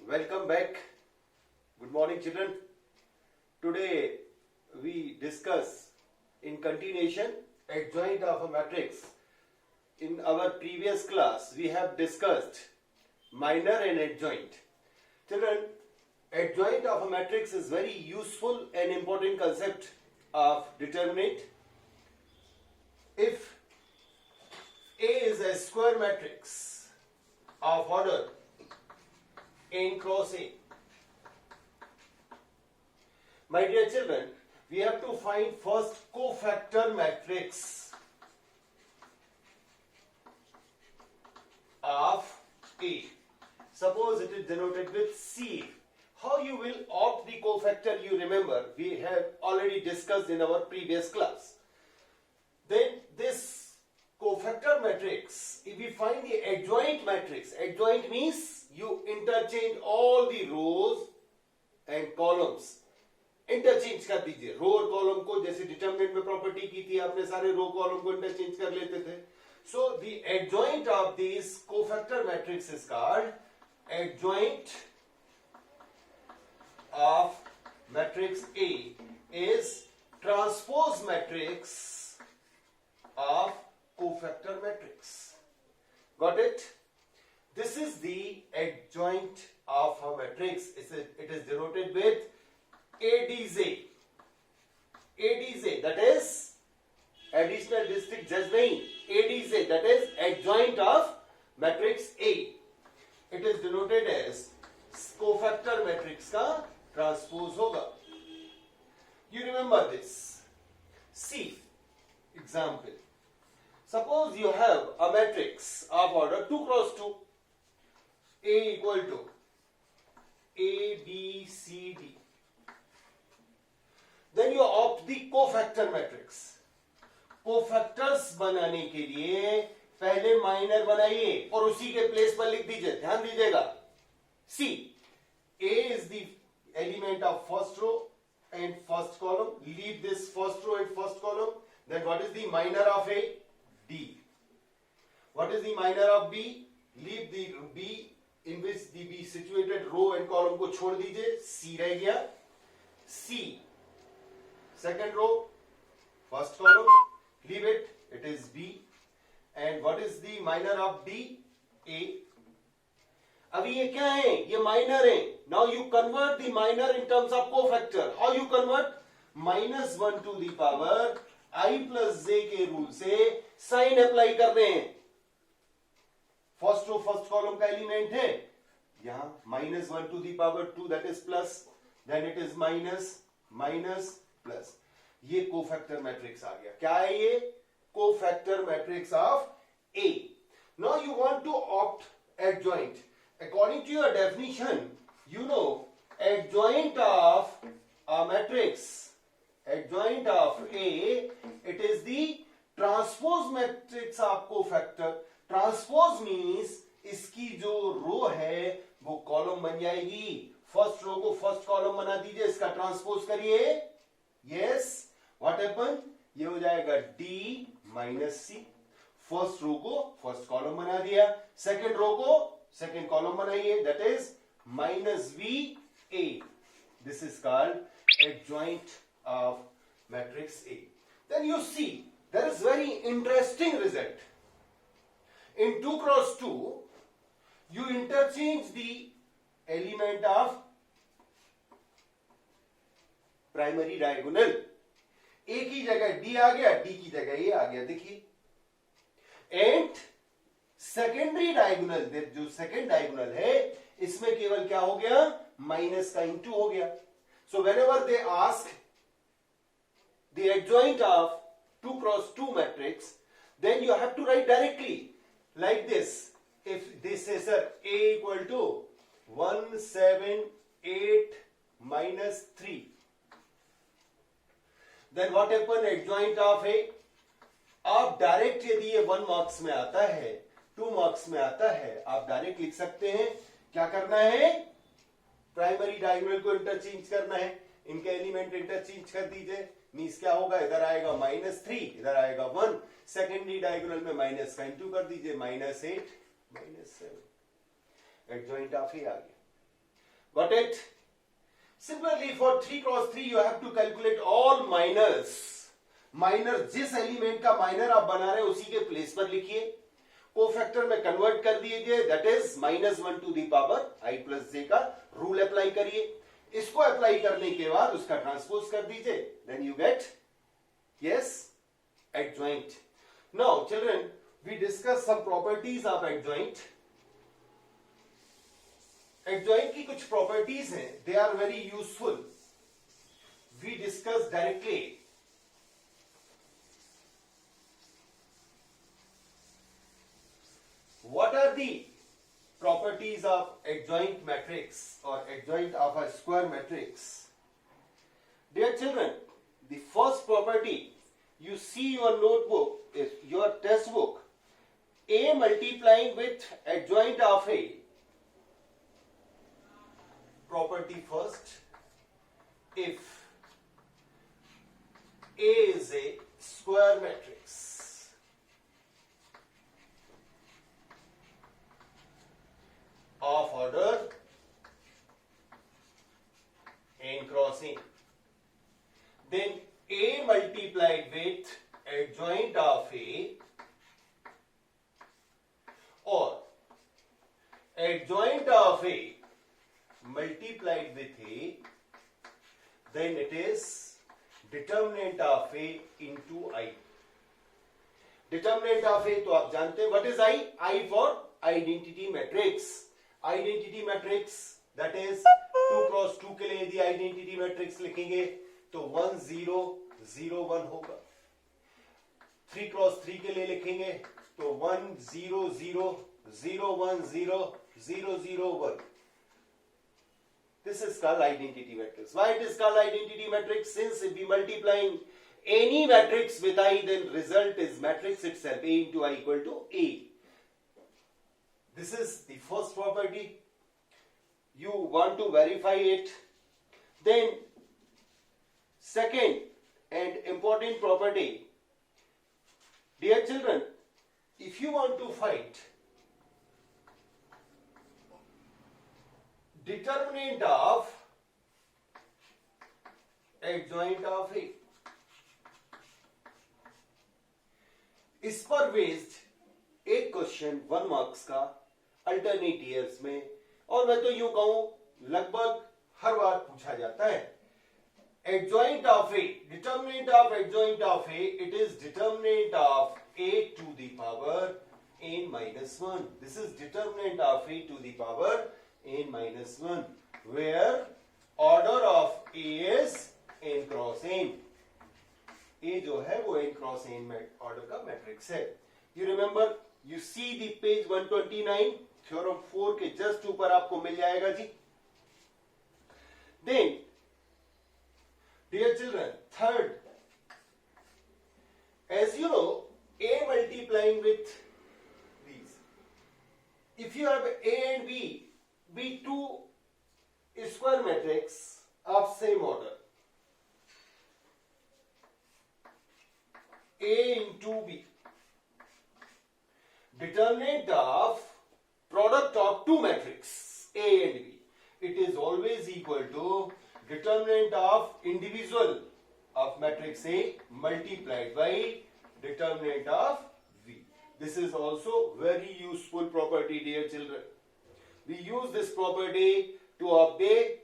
Welcome back. Good morning, children. Today we discuss in continuation adjoint of a matrix. In our previous class we have discussed minor and adjoint. Children, adjoint of a matrix is very useful and important concept of determinant. If A is a square matrix of order n cross A. My dear children, we have to find first cofactor matrix of A. Suppose it is denoted with C. How you will opt the cofactor, you remember, we have already discussed in our previous class. Then this cofactor matrix, if we find the adjoint matrix, adjoint means you interchange all the rows and columns. Interchange कर दीजिए रो और column को, जैसे determinant में property की थी आपने, सारे रो कॉलम को इंटरचेंज कर लेते थे. So the adjoint of this cofactor matrix is called adjoint of matrix A is transpose matrix of cofactor matrix. Got it? This is the adjoint of a matrix. It is denoted with ADJ. ADJ, that is additional district judge nahi. ADJ, that is adjoint of matrix A. It is denoted as cofactor matrix का transpose होगा. You remember this. See, example. Suppose you have a matrix of order 2 cross 2, A equal to A, B, C, D. Then you opt the cofactor matrix. Cofactors बनाने के लिए पहले minor बनाइए और उसी के प्लेस पर लिख दीजिए. ध्यान दीजिएगा. C, A is the element of first row and first column. Leave this first row and first column. Then what is the minor of A? D. What is the minor of B? Leave the B in which the B situated row and column को छोड़ दीजिए. C रह गया. C. Second row, first column. Leave it. It is B. And what is the minor of D? A. अभी ये क्या है? ये minor है. Now you convert the minor in terms of cofactor. How you convert? -1 to the power I plus j के rule से sign apply कर रहे हैं. फर्स्ट रो फर्स्ट कॉलम का एलिमेंट है यहां, -1 to the power 2 that is plus, then it is minus minus plus. ये cofactor matrix आ गया. क्या है ये? Cofactor matrix of A. Now you want to opt adjoint. According to your definition, you know adjoint of a matrix, adjoint of A, it is the transpose matrix of cofactor. Transpose means इसकी जो रो है वो column बन जाएगी. First row को first column बना दीजिए, इसका ट्रांसपोज करिए. Yes, what happen? ये हो जाएगा D minus C. First row को फर्स्ट कॉलम बना दिया, सेकेंड रो को सेकेंड कॉलम बनाइए, that is -VA. This is called adjoint of matrix A. Then you see there is very interesting result. In 2 cross 2 you interchange the element of primary diagonal. A की जगह D आ गया, D की जगह A आ गया. देखिए, and secondary diagonal, जो second diagonal है इसमें केवल क्या हो गया? माइनस का इंटू हो गया. So whenever they ask the adjoint of 2 cross 2 matrix, then you have to write directly like this. If this is A equal to 1, 7, 8 minus 3, then what happen? Adjoint of A. आप direct, यदि ये 1 marks में आता है, 2 marks में आता है, आप डायरेक्ट लिख सकते हैं. क्या करना है? प्राइमरी डायगोनल को इंटरचेंज करना है. इनके एलिमेंट इंटरचेंज कर दीजिए. मीन्स क्या होगा? इधर आएगा -3, इधर आएगा 1. सेकेंडरी डायगोनल में माइनस का इंटू कर दीजिए, -8 -7. एडजॉइंट ऑफ ए आ गया. Got it? Similarly, for 3 cross 3 you have to calculate all minors. Minor जिस एलिमेंट का माइनर आप बना रहे हैं उसी के प्लेस पर लिखिए, कोफैक्टर में कन्वर्ट कर दीजिए, that is -1 to the power i plus j का रूल अप्लाई करिए. इसको अप्लाई करने के बाद उसका ट्रांसपोज कर दीजिए, then you get yes adjoint. Now children, we discuss some properties of adjoint. Adjoint की कुछ प्रॉपर्टीज हैं, they are very useful. We discuss directly. What are the properties of adjoint matrix or adjoint of a square matrix? Dear children, the first property you see your notebook is your textbook. A multiplying with adjoint of A. Property first. If A is a square matrix, of order n cross n, then A multiplied with adjoint of A or adjoint of A multiplied with A, then it is determinant of A into I. Determinant of A तो आप जानते हैं, what is I? I for identity matrix. Identity matrix that is 2 cross 2 के लिए यदि identity matrix लिखेंगे तो 1 0 0 1 होगा. 3 क्रॉस 3 के लिए लिखेंगे तो 1 0 0 0 1 0 0 0 1. This is called identity matrix. Why it is called identity matrix? Since if we multiplying any matrix with I, then result is matrix itself, A into I equal to A. This is the first property. You want to verify it. Then second and important property. Dear children, if you want to find determinant of adjoint of A, इस पर based एक question 1 marks का alternate years में, और मैं तो यूं कहूं लगभग हर बार पूछा जाता है. Adjoint of A, determinant of adjoint of A, it is determinant of a to the power n minus 1. This is determinant of a to the power n minus 1, where order of A is n cross n. A जो है वो n cross n order का matrix है. You remember, you see the page 129, theorem 4 के just ऊपर आपको मिल जाएगा जी. Then, dear children, third, as you know, A multiplying with these. If you have A and B, be two square matrix of same order. A into B. Determinant of product of two matrix A and B. It is always equal to determinant of individual of matrix A multiplied by determinant of V. This is also very useful property, dear children. We use this property to obtain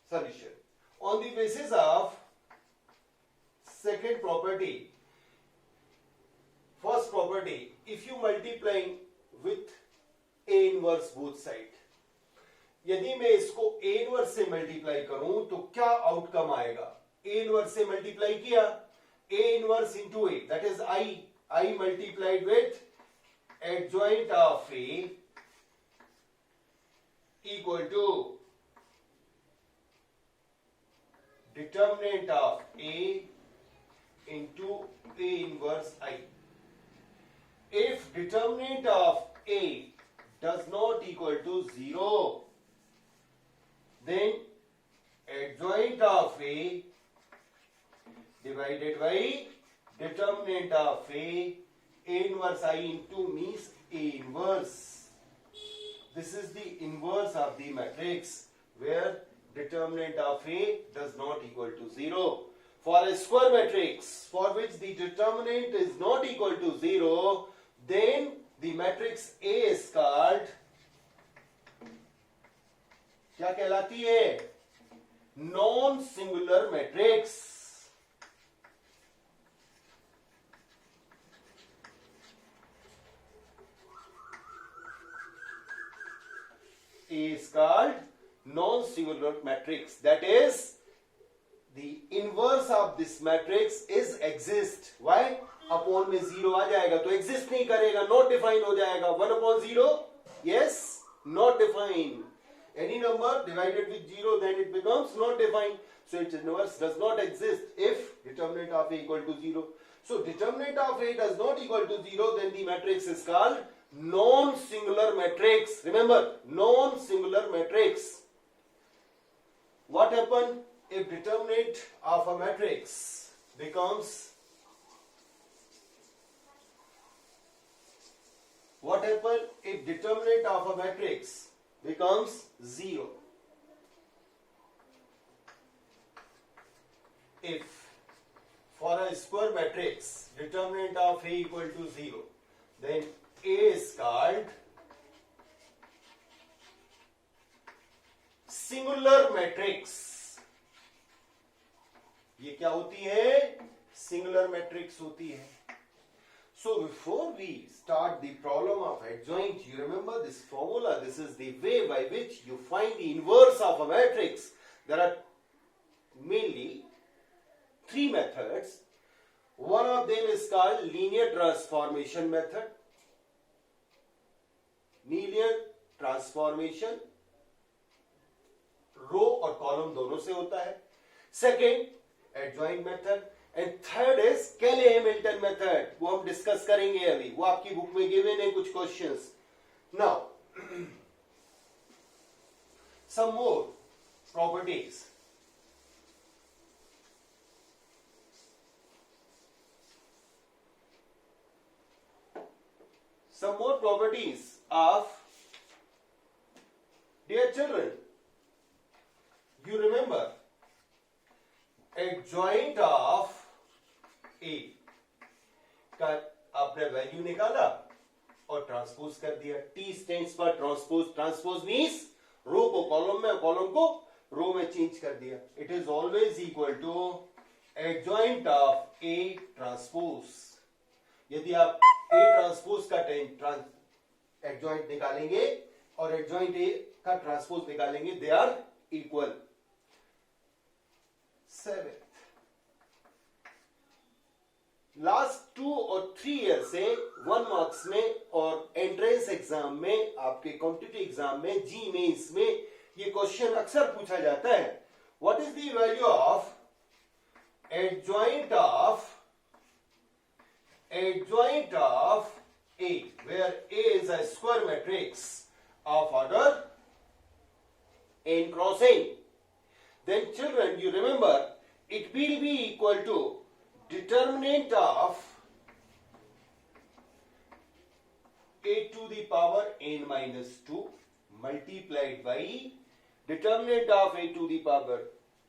solution. On the basis of second property, first property, if you multiplying with A inverse both side, यदि मैं इसको A inverse से multiply करूं तो क्या outcome आएगा? A inverse से multiply किया, A inverse into A, that is I multiplied with adjoint of A equal to determinant of A into A inverse I. If determinant of A does not equal to 0, then adjoint of A divided by determinant of A inverse I into means A inverse. This is the inverse of the matrix. where determinant of A does not equal to 0. For a square matrix for which the determinant is not equal to 0, then the matrix A is called, क्या कहलाती है? Non singular matrix. A is called non-singular matrix. That is, the inverse of this matrix is exist. Why? Upon में zero आ जाएगा तो exist नहीं करेगा, not define हो जाएगा. 1 upon 0, yes, not defined. Any number divided with 0, then it becomes not defined. So its inverse does not exist if determinant of A equal to 0. So determinant of A does not equal to 0, then the matrix is called non-singular matrix. Remember, non-singular matrix. What happens if determinant of a matrix becomes, what happens if determinant of a matrix becomes 0? If for a square matrix determinant of A equal to 0, then A is called singular matrix. ये क्या होती है? Singular matrix होती है. So before we start the problem of adjoint, you remember this formula. This is the way by which you find the inverse of a matrix. There are mainly 3 methods. One of them is called linear transformation method. Linear transformation रो और column दोनों से होता है. Second, adjoint method. And third is केले Hamilton method. वो हम discuss करेंगे अभी. वो आपकी बुक में गिवन है कुछ questions. Now some more properties. Some more properties of, dear children, you remember adjoint of A का आपने वैल्यू निकाला और ट्रांसपोज कर दिया. T stands for transpose. Transpose means row को कॉलम में, कॉलम को रो में चेंज कर दिया. It is always equal to adjoint of A transpose. यदि आप A ट्रांसपोज का एडजॉइंट निकालेंगे और एडजॉइंट A का ट्रांसपोज निकालेंगे, they are equal. 7th, last 2 और 3 ईयर से 1 मार्क्स में और एंट्रेंस एग्जाम में, आपके कॉम्पिटिटिव एग्जाम में, जी मेंस में ये क्वेश्चन अक्सर पूछा जाता है. What is the value of adjoint of A, where A is a square matrix of order n cross n. Then children, you remember it will be equal to determinant of A to the power n minus 2 multiplied by determinant of A to the power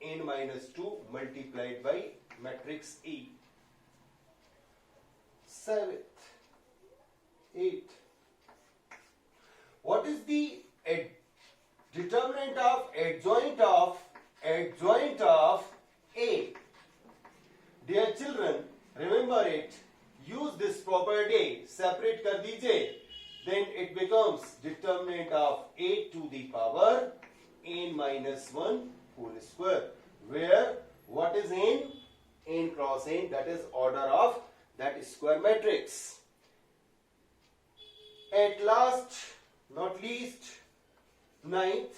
n minus 2 multiplied by matrix E. 7th, 8th. What is the determinant of adjoint of A? Dear children, remember it. Use this property. Separate कर दीजिए. Then it becomes determinant of A to the power n minus 1 whole square. Where what is n? N cross n. That is order of that square matrix. At last, not least, 9th,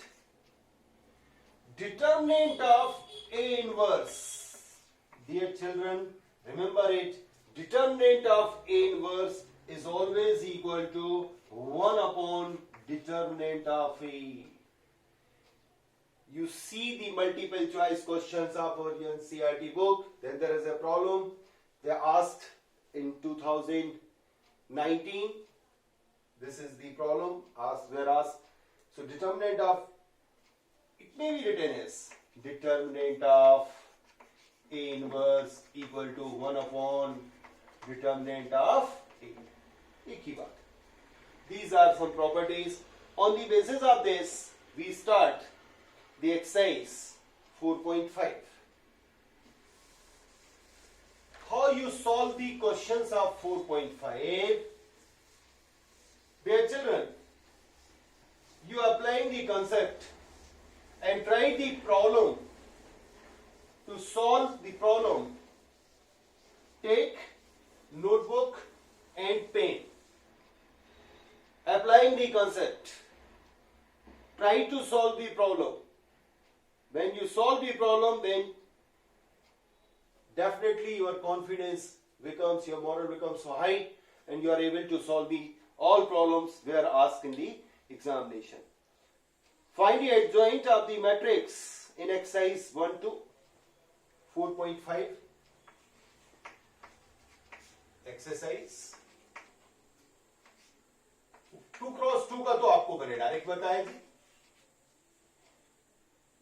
determinant of A inverse. Dear children, remember it. Determinant of A inverse is always equal to 1 upon determinant of A. You see the multiple choice questions of our NCERT book. Then there is a problem. They asked in 2019, this is the problem asked, were asked. So determinant of, may be written as determinant of A inverse equal to 1 upon determinant of A. एक ही बात. These are some properties. On the basis of this, we start the exercise 4.5. How you solve the questions of 4.5? Dear children, you are applying the concept and try the problem. To solve the problem, take notebook and pen. Applying the concept, try to solve the problem. When you solve the problem, then definitely your confidence becomes, your moral becomes so high, and you are able to solve the all problems were asked in the examination. Find the adjoint of the matrix in exercise 1 to 4.5. Exercise 2 cross 2 का तो आपको मैंने direct बताया जी.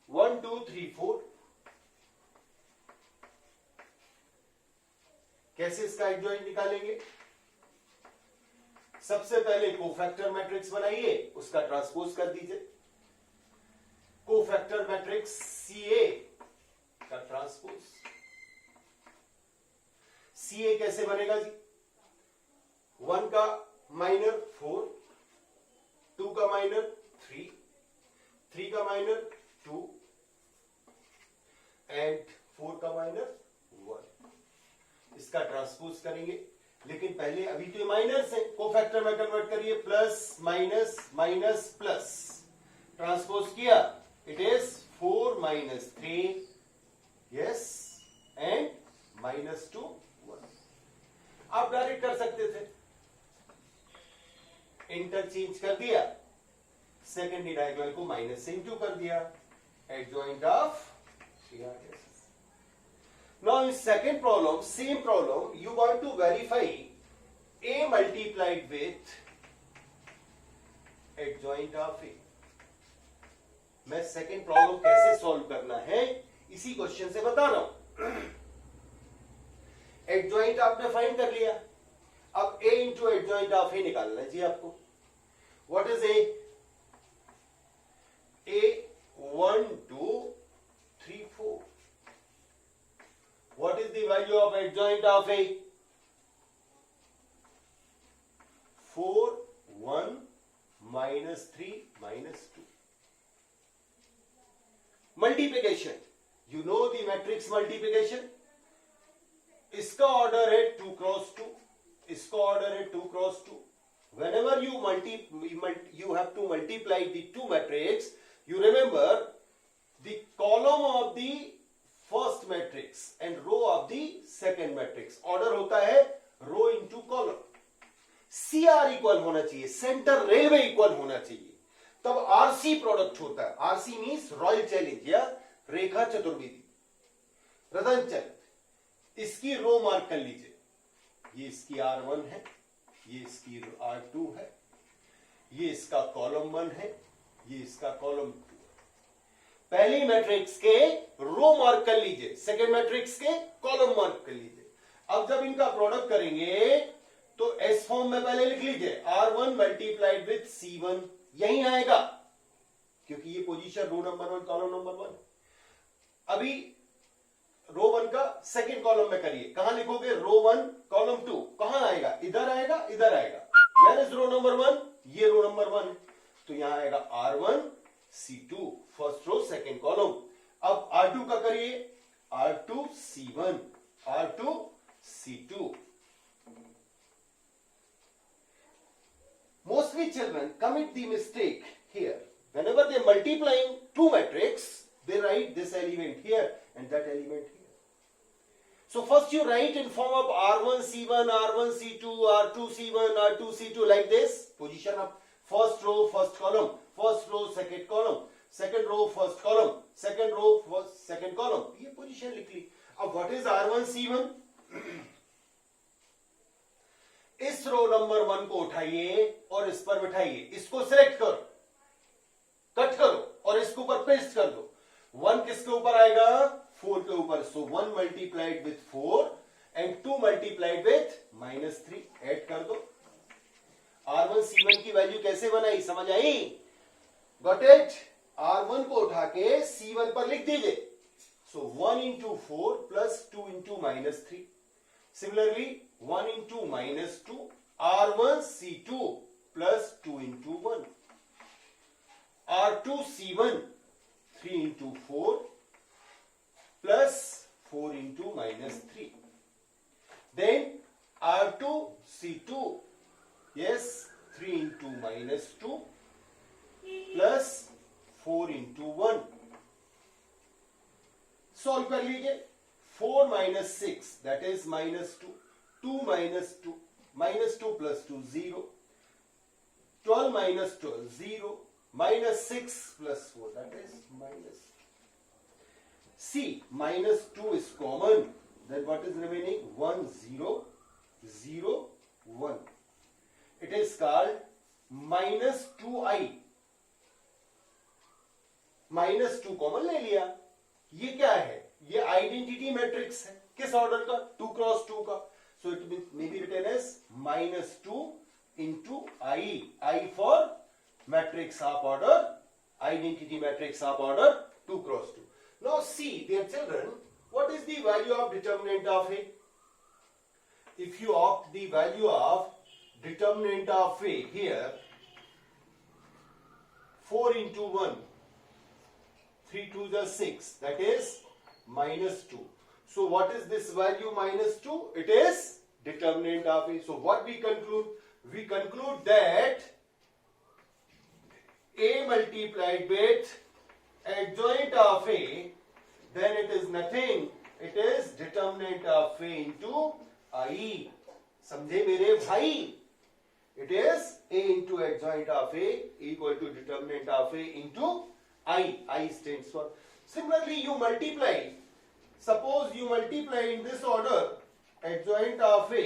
1 2 3 4. कैसे इसका adjoint निकालेंगे? सबसे पहले कोफैक्टर मैट्रिक्स बनाइए, उसका ट्रांसपोज कर दीजिए. कोफैक्टर मैट्रिक्स CA का ट्रांसपोज. CA कैसे बनेगा जी? 1 का माइनर 4, 2 का माइनर 3, 3 का माइनर 2 एंड 4 का माइनर 1. इसका ट्रांसपोज करेंगे, लेकिन पहले अभी तो माइनर्स है, कोफैक्टर में कन्वर्ट करिए. Plus minus minus plus. Transpose किया, it is 4 minus 3, yes, and minus 2 1. आप डायरेक्ट कर सकते थे, इंटरचेंज कर दिया, सेकेंडरी डायगोनल को माइनस से इंटू कर दिया. Adjoint of CR. Now in second problem, same problem, you want to verify A multiplied with adjoint of A. मैं सेकेंड प्रॉब्लम कैसे सॉल्व करना है इसी क्वेश्चन से बता रहा हूं. एडजॉइंट आपने फाइंड कर लिया, अब A into adjoint of A निकालना है जी आपको. What is A? A 1 2 3 4. What is the value of adjoint of A? 4 1 minus 3 minus 2. Multiplication. You know the matrix multiplication. इसका ऑर्डर है 2 क्रॉस 2, इसका ऑर्डर है 2 cross 2. Whenever you have to multiply the two matrix, you remember the column of the first matrix and row of the second matrix. Order होता है rho into column. CR equal होना चाहिए, centre railway equal होना चाहिए, तब RC product होता है. RC means royal challenge या रेखा चतुर्विधि, रतन चल. इसकी रो मार्क कर लीजिए. ये इसकी R1 है, ये इसकी R2 है, ये इसका कॉलम 1 है, ये इसका कॉलम 2. पहली मैट्रिक्स के रो मार्क कर लीजिए, सेकेंड मैट्रिक्स के कॉलम मार्क कर लीजिए. अब जब इनका प्रोडक्ट करेंगे तो एस फॉर्म में पहले लिख लीजिए R1 मल्टीप्लाइड विथ C1. यही आएगा क्योंकि ये position row number 1 column number 1. अभी रो 1 का सेकेंड कॉलम में करिए. कहां लिखोगे? Row 1 column 2. कहां आएगा? इधर आएगा, इधर आएगा. Where is row number 1? ये रो नंबर 1 है, तो यहां आएगा R1 C2 first row second column. अब R2 का करिए, R2 C1 R2 C2. Mostly children commit the mistake here. Whenever they multiplying two matrix, they write this element here and that element here. So first you write in form of R1 C1 R1 C2 R2 C1 R2 C2 like this. Position of first row first column, first row second column, second row first column, second row first second column. ये position लिख ली. अब what is R1 C1? इस रो number 1 को उठाइए और इस पर बिठाइए. इसको सिलेक्ट करो, कट करो और इस इसके ऊपर पेस्ट कर दो। 1 किसके ऊपर आएगा? 4 के ऊपर। सो 1 multiplied with 4 and 2 multiplied with -3 add कर दो। R1 C1 की वैल्यू कैसे बनाई, समझ आई? Got it? R1 को उठा के C1 पर लिख दीजिए। सो 1 into 4 plus 2 into -3. Similarly 1 into -2 R1 C2 plus 2 into 1 R2 C1 3 into 4 plus 4 into -3. Then R2 C2, yes, 3 into -2 plus 4 into 1. Solve कर लीजिए। 4 minus 6 that is -2, 2 minus 2, -2 plus 2 0, 12 minus 12 0, -6 plus 4 that is minus. See, -2 is common, then what is remaining? 1 0 0 1. It is called -2i. -2 common ले लिया। ये क्या है? ये identity matrix है। किस ऑर्डर का? 2 क्रॉस 2 का। So it may be written as -2 into i. I for matrix half order, identity matrix half order 2 cross 2. Now see, dear children, what is the value of determinant of A? If you opt the value of determinant of A here, 4 into 1, 3 2 is 6, that is -2. So what is this value -2? It is determinant of A. So what we conclude? We conclude that A multiplied with adjoint of A, then it is nothing. It is determinant of A into I. समझे मेरे भाई? It is A into adjoint of A equal to determinant of A into I. I stands for. Similarly, you multiply. Suppose you multiply in this order adjoint of A,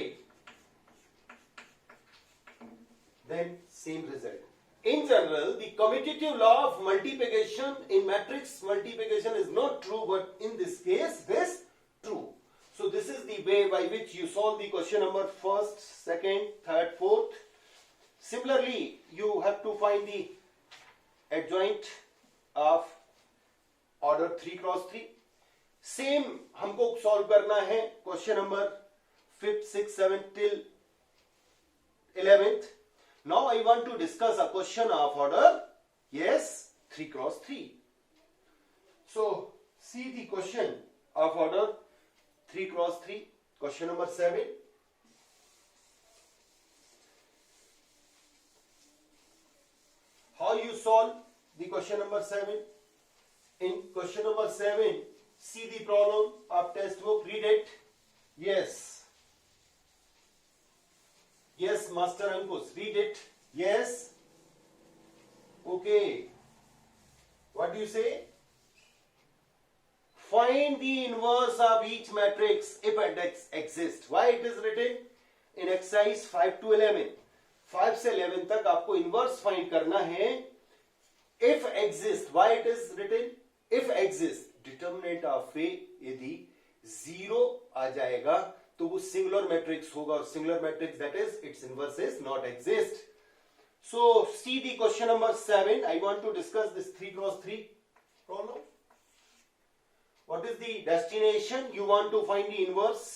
then same result. In general, the commutative law of multiplication in matrix multiplication is not true, but in this case, this true. So this is the way by which you solve the question number first, second, third, fourth. Similarly, you have to find the adjoint of order 3 cross 3. Same हमको solve करना है question number 5th 6th 7th till 11th. Now I want to discuss a question of order, yes, 3 cross 3. So see the question of order 3 cross 3, question number 7. How you solve the question number 7? In question number 7, see the problem of test book, read it. Yes. Yes, Master Ankush, read it. Yes. Okay. What do you say? Find the inverse of each matrix if it exists. Why it is written? In exercise 5 to 11. 5 से 11 तक आपको inverse find करना है. If exist, why it is written? If exist, determinant of A यदि 0 आ जाएगा तो वो singular matrix होगा, और singular matrix that is its inverse is not exist. So see the question number 7. I want to discuss this 3 cross 3 problem. What is the destination? You want to find the inverse.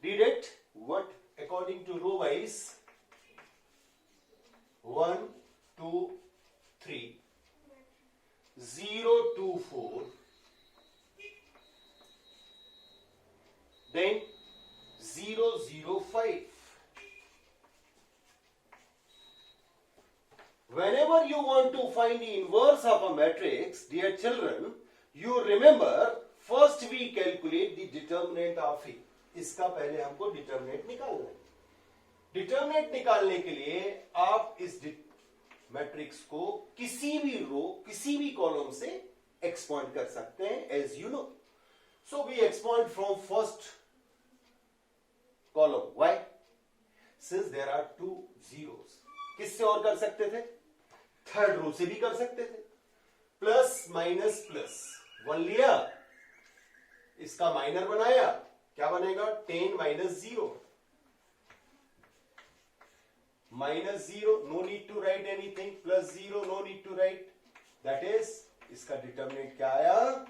Read it. What according to row wise? 1 2 3 0 2 4, then 0 0 5. Whenever you want to find the inverse of a matrix, dear children, you remember first we calculate the determinant of A. इसका पहले हमको determinant निकालना है। determinant निकालने के लिए आप इस मैट्रिक्स को किसी भी रो, किसी भी कॉलम से एक्सपांड कर सकते हैं, as you know. So we expand from first column. Why? Since there are 2 zeros. किससे और कर सकते थे? थर्ड रो से भी कर सकते थे. प्लस माइनस प्लस 1 लिया, इसका माइनर बनाया, क्या बनेगा 10 minus 0 minus 0, no need to write anything, plus 0 no need to write, that is इसका डिटर्मिनेंट क्या आया,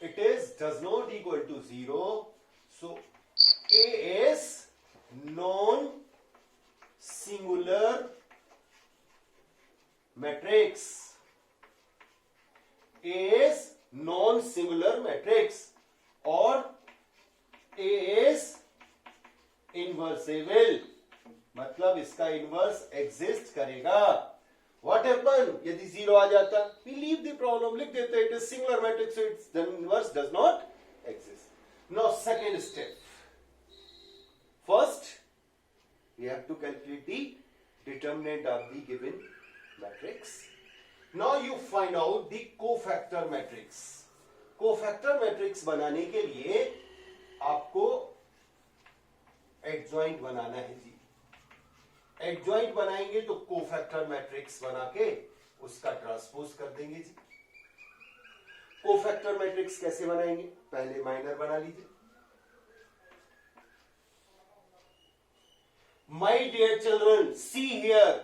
it is does not equal to 0, so A is non-singular matrix. A is non-singular matrix और A is inversible, मतलब इसका inverse exist करेगा. What happen यदि 0 आ जाता, we leave the problem, लिख देते it is singular matrix, so its inverse does not exist. Now second step. First, we have to calculate the determinant of the given matrix. Now you find out the cofactor matrix. Cofactor matrix बनाने के लिए आपको adjoint बनाना है जी. Adjoint बनाएंगे तो cofactor matrix बना के उसका ट्रांसपोज कर देंगे जी. cofactor matrix कैसे बनाएंगे, पहले माइनर बना लीजिए. My dear children, see here.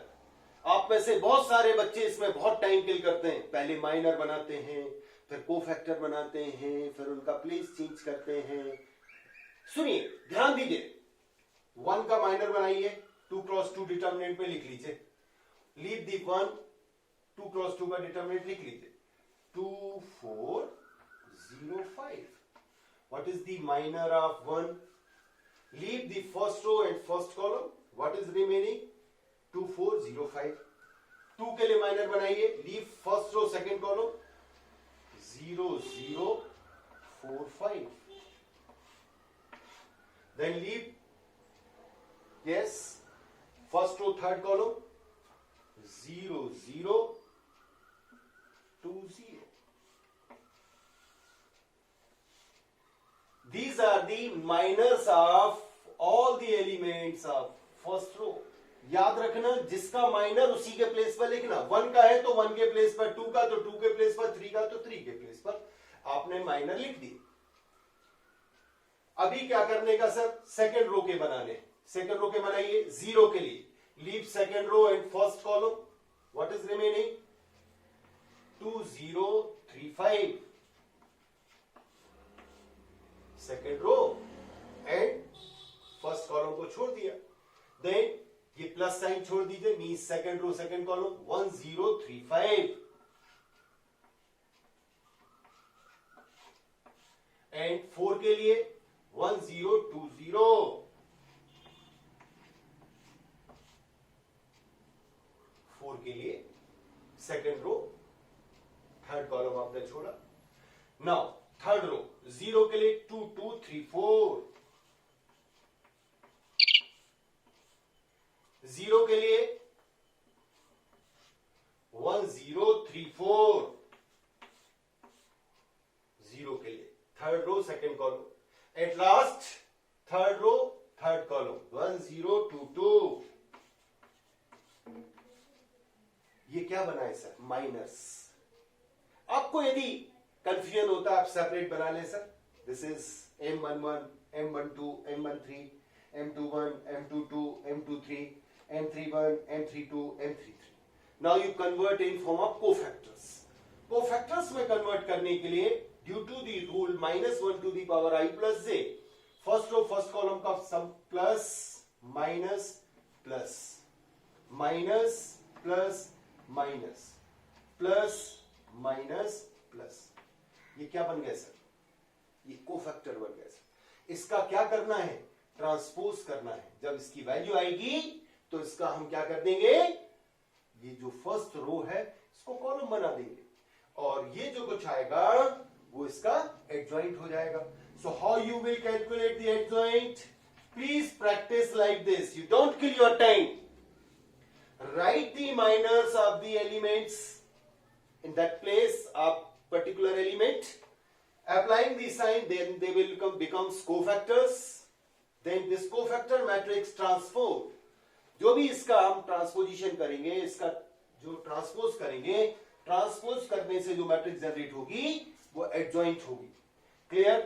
आप में से बहुत सारे बच्चे इसमें बहुत टाइम किल करते हैं. पहले माइनर बनाते हैं, फिर कोफैक्टर बनाते हैं, फिर उनका प्लेस चेंज करते हैं. सुनिए, ध्यान दीजिए. 1 का माइनर बनाइए, 2 क्रॉस 2 डिटर्मिनेंट में लिख लीजिए. लीव दी 1, 2 क्रॉस 2 का डिटर्मिनेंट लिख लीजिए. 2 4 0 5. What is the minor of 1? Leave the first row and first column. What is remaining? 2 4 0 5. 2 के लिए माइनर बनाइए. Leave first row second column. 0 0 4 5. Then leave, yes, first row third column. 0 0 2 0. These are the minors of all the elements of first row. याद रखना, जिसका minor उसी के place पर लिखना. 1 का है तो 1 के प्लेस पर, 2 का तो 2 के प्लेस पर, 3 का तो 3 के प्लेस पर आपने माइनर लिख दी. अभी क्या करने का सर, सेकेंड रो के बनाने. सेकेंड रो के बनाइए. 0 के लिए leave second row and first column. What is remaining? 2 0 3 5. Second row and first column को छोड़ दिया. देन ये प्लस साइन छोड़ दीजिए, mean second row second column. 1 0 3 5 and 4 के लिए 1 0 2 0. 4 के लिए सेकेंड रो थर्ड कॉलम आपने छोड़ा. नाउ थर्ड रो 0 के लिए 2 2 3 4. 0 के लिए 1 0 3 4. 0 के लिए third row second column. At last third row third column 1 0 2 2. ये क्या बना है सर? माइनस. आपको यदि कंफ्यूजन होता है आप सेपरेट बना लें sir. This is M11 M12 M13 M21 M22 M23 M31 M32 M33. Now you convert in form of cofactors. Cofactors में convert करने के लिए due to the rule -1 to the power I plus j, first row first column का sum plus minus plus minus plus minus plus minus plus. ये क्या बन गया sir? ये कोफैक्टर बन गया सर. इसका क्या करना है? ट्रांसपोज करना है. जब इसकी वैल्यू आएगी तो इसका हम क्या कर देंगे, ये जो फर्स्ट रो है इसको कॉलम बना देंगे और ये जो कुछ आएगा वो इसका एडजॉइंट हो जाएगा. So how you will calculate the adjoint? Please practice like this. You don't kill your time. Right the minors of the elements in that place of particular element, applying the sign, then they will become cofactors. Then this cofactor matrix transform, जो भी इसका हम transposition करेंगे, इसका जो transpose करेंगे transpose करने से जो मैट्रिक्स जनरेट होगी वो एडजॉइंट होगी। क्लियर?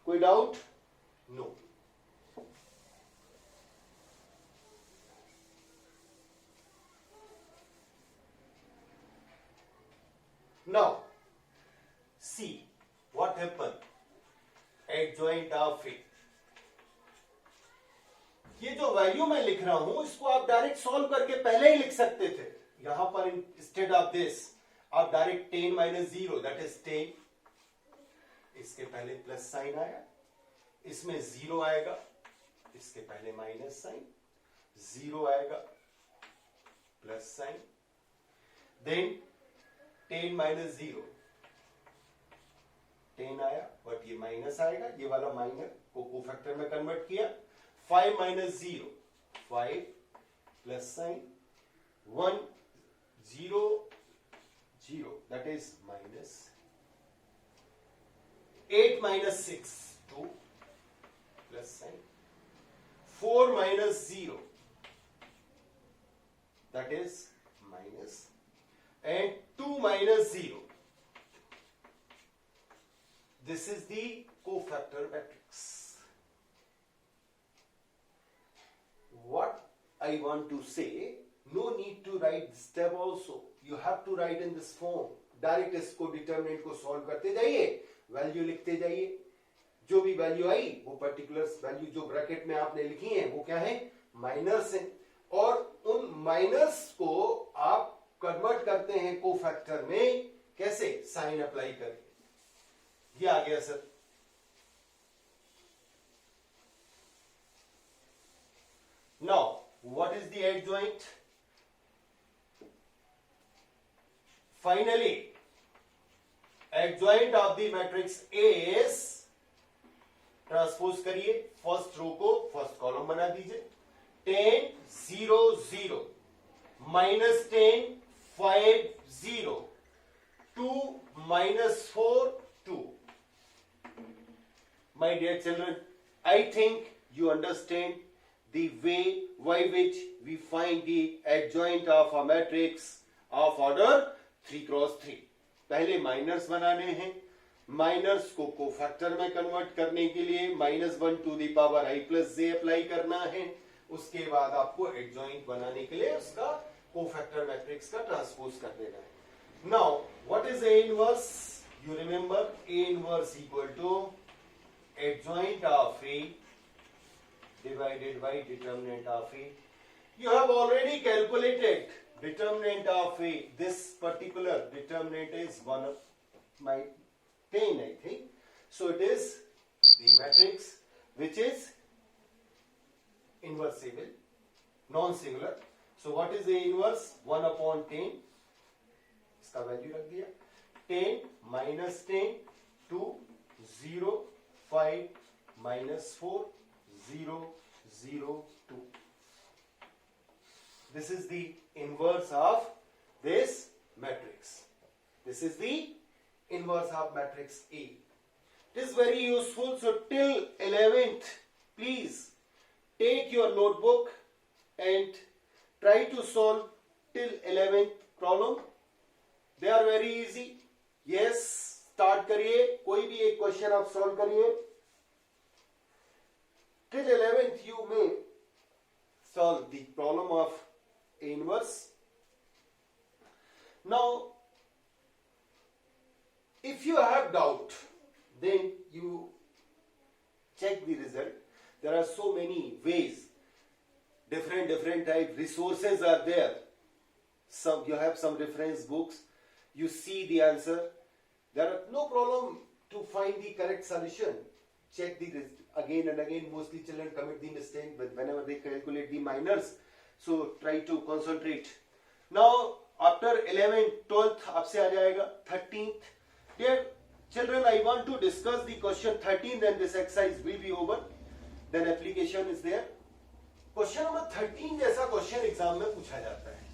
कोई doubt? No. Now, see what happened. Adjoint of A. ये जो वैल्यू मैं लिख रहा हूं इसको आप डायरेक्ट सॉल्व करके पहले ही लिख सकते थे। यहां पर इंस्टेड ऑफ दिस आप डायरेक्ट 10 माइनस 0 दैट इज 10, इसके पहले प्लस साइन आया, इसमें 0 आएगा, इसके पहले माइनस साइन, 0 आएगा, प्लस साइन, देन 10 माइनस 0, 10 आया बट ये माइनस आएगा, ये वाला माइनस को कोफैक्टर में कन्वर्ट किया, 5 minus 0, 5 plus sign, 1 0 0 that is minus, 8 minus 6 2 plus sign, 4 minus 0 that is minus, and 2 minus 0. This is the cofactor matrix. What I want to say, no need to write this step also. You have to write in this form. Direct इसको determinant को solve करते जाइए, value लिखते जाइए, जो भी value आई वो particular value जो ब्रैकेट में आपने लिखी है वो क्या है, माइनर्स है, और उन माइनर्स को आप कन्वर्ट करते हैं कोफैक्टर में, कैसे, साइन अप्लाई करके। ये आ गया sir. Now what is the adjoint? Finally adjoint of the matrix is, transpose करिए, फर्स्ट रो को फर्स्ट कॉलम बना दीजिए, 10 0 0 minus 10 5 0 2 minus 4 2. My dear children, I think you understand the way by which we find the adjoint of a matrix of order 3 cross 3. पहले miners बनाने हैं, miners को cofactor में convert करने के लिए -1 to the power i plus j apply करना है, उसके बाद आपको एडजॉइंट बनाने के लिए उसका कोफैक्टर मैट्रिक्स का ट्रांसपोज कर देना है। Now what is A inverse? You remember A inverse equal to adjoint of A divided by determinant of A. You have already calculated determinant of A, this particular determinant is 1 by 10 I think, so it is the matrix which is inversible, non-singular. So what is the inverse? 1 upon 10, इसका value रख दिया, 10 minus 10 2 0 5 minus 4 0 0 2. This is the inverse of this matrix. This is the inverse of matrix A. It is very useful. So till 11th, please take your notebook and try to solve till 11th problem. They are very easy. Yes, start करिए, कोई भी एक question आप solve करिए। Till 11th you may solve the problem of A inverse. Now, if you have doubt, then you check the result. There are so many ways, different type resources are there. Some you have some reference books, you see the answer. There are no problem to find the correct solution. Check the again and again. Mostly children commit the mistake whenever they calculate the minors. So try to concentrate. Now after 11th, 12th आपसे आ जाएगा 13th. Dear children, I want to discuss the question 13, then this exercise will be over. Then application is there. Question number 13 जैसा question exam में पूछा जाता है.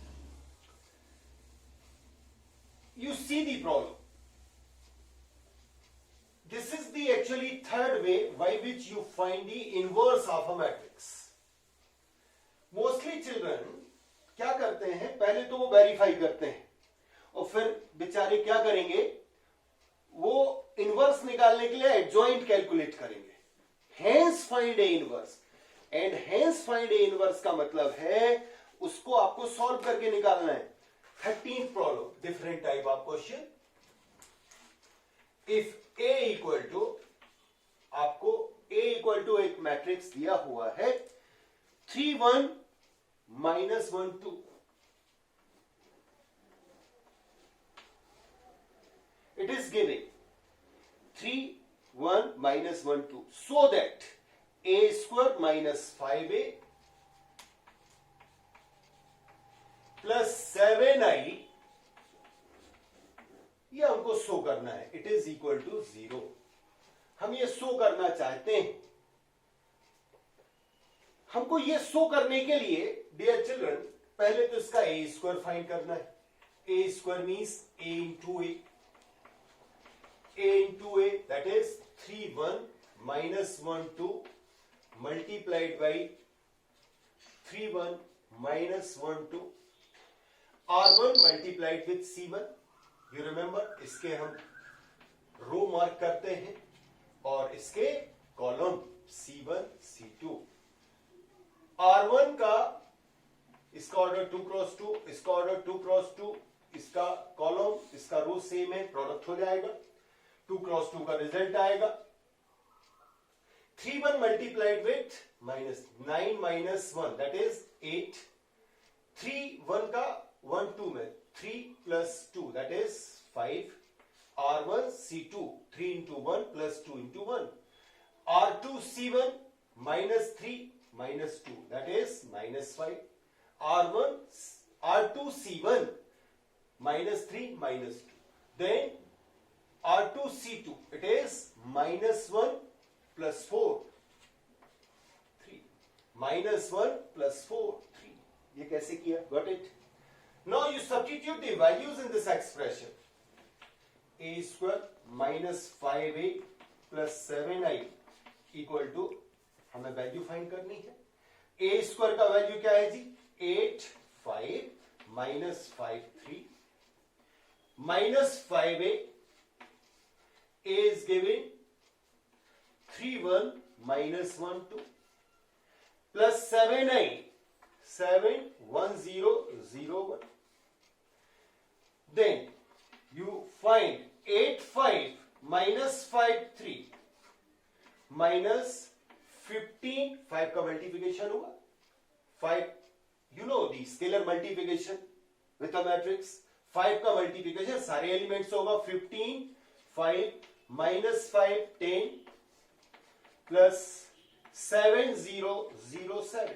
You see the problem. This is the actually third way by which you find the inverse of a matrix. Mostly children क्या करते हैं, पहले तो वो वेरीफाई करते हैं और फिर बेचारे क्या करेंगे, वो इनवर्स निकालने के लिए एडजॉइंट कैलकुलेट करेंगे। Hence find A inverse, and hence find A inverse का मतलब है उसको आपको सॉल्व करके निकालना है। 13th problem, different type of question. If A equal to, आपको ए इक्वल टू एक मैट्रिक्स दिया हुआ है 3 1 minus 1 2, it is giving 3 1 minus 1 2, so that a square minus 5a plus 7i, ये हमको शो करना है, इट इज इक्वल टू 0। हम ये शो करना चाहते हैं। हमको ये शो करने के लिए डियर चिल्ड्रन पहले तो इसका ए स्क्वायर फाइंड करना है। A square means A into A, A into A that is 3 1 minus 1 2 multiplied by 3 1 minus 1 2 R1 multiplied with C1। You remember, इसके हम रो मार्क करते हैं और इसके कॉलम C1 C2। R1 का इसका ऑर्डर 2 क्रॉस 2, इसका ऑर्डर 2 क्रॉस 2, इसका कॉलम इसका रो सेम है, प्रोडक्ट हो जाएगा, 2 क्रॉस 2 का रिजल्ट आएगा। 3 1 multiplied with minus 9 minus 1 that is 8। 3 1 का 1 2 में 3 plus 2 that is 5। R1 C2 3 into 1 plus 2 into 1। R2 C1 minus 3 minus 2 that is minus 5। R2 C1 minus 3 minus 2, then R2 C2 it is minus 1 plus 4 3, minus 1 plus 4 3। ये कैसे किया? Got it? Now you substitute the values in this expression। a square minus 5a plus 7i equal to, हमें value find करनी है। a square का value क्या है जी? 8 5 minus 5 3 minus 5a, a is giving 3 1 minus 1 2 plus 7i 7 1 0 0 1। Then you find 8 5 minus 5 3 minus 15, 5 का multiplication होगा 5, you know the scalar multiplication with a matrix। 5 का multiplication सारे एलिमेंट्स होगा 15 5 minus 5 10 plus 7 0 0 7।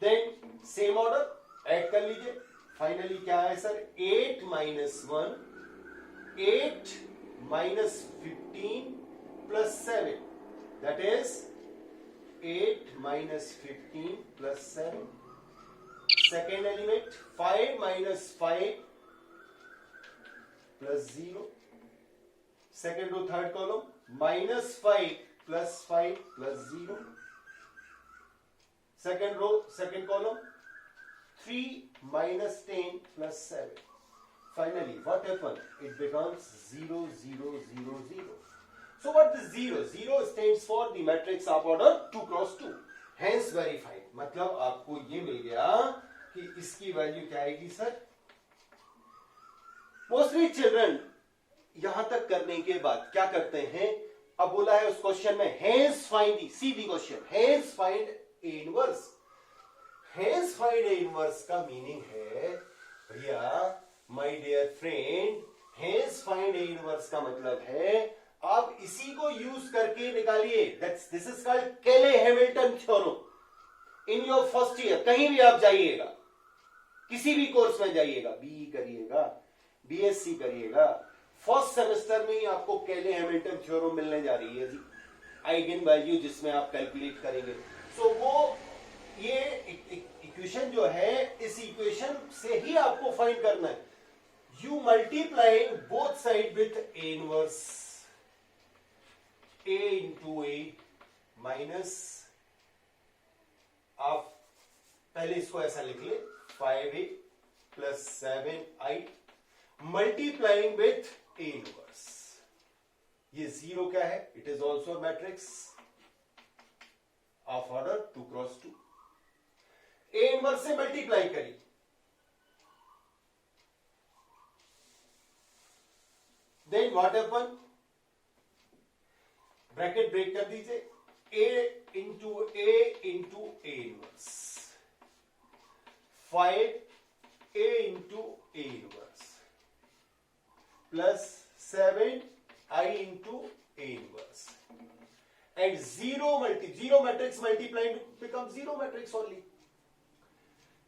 Then same order add कर लीजिए। Finally क्या है sir? 8 minus 1 8 minus 15 plus 7 that is 8 minus 15 plus 7। Second element 5 minus 5 plus 0। Second row third column minus 5 plus 5 plus 0। Second row second column 3 minus 10 plus 7। Finally, what happened? It becomes 0 0 0 0। So what is 0? 0 stands for the matrix of order 2 cross 2। Hence verified। मतलब आपको ये मिल गया कि इसकी value क्या आएगी sir? Mostly children यहां तक करने के बाद क्या करते हैं? अब बोला है उस क्वेश्चन में hence find the, see the question, hence find a inverse। hence find a inverse का मीनिंग है भैया my dear friend, hence find a inverse का मतलब है आप इसी को यूज करके निकालिए। दिस इज कॉल्ड केले Hamilton theorem. In your first year कहीं भी आप जाइएगा, किसी भी कोर्स में जाइएगा, बीई करिएगा, बीएससी करिएगा, फर्स्ट सेमेस्टर में ही आपको केले हैमिल्टन थ्योरम मिलने जा रही है जी, आइगन वैल्यू जिसमें आप कैलकुलेट करेंगे। सो वो ये इक्वेशन जो है, इस इक्वेशन से ही आपको फाइंड करना है। You multiplying both side with A inverse, a into a minus, आप पहले इसको ऐसा लिख ले 5a plus 7i multiplying with A inverse. ये जीरो क्या है? It is also a matrix of order 2 cross 2. A inverse से मल्टीप्लाई करिए, then what happen? Bracket break कर दीजिए, A into A inverse 5 A into A inverse plus 7I into A inverse, and zero matrix multiplying becomes zero matrix only.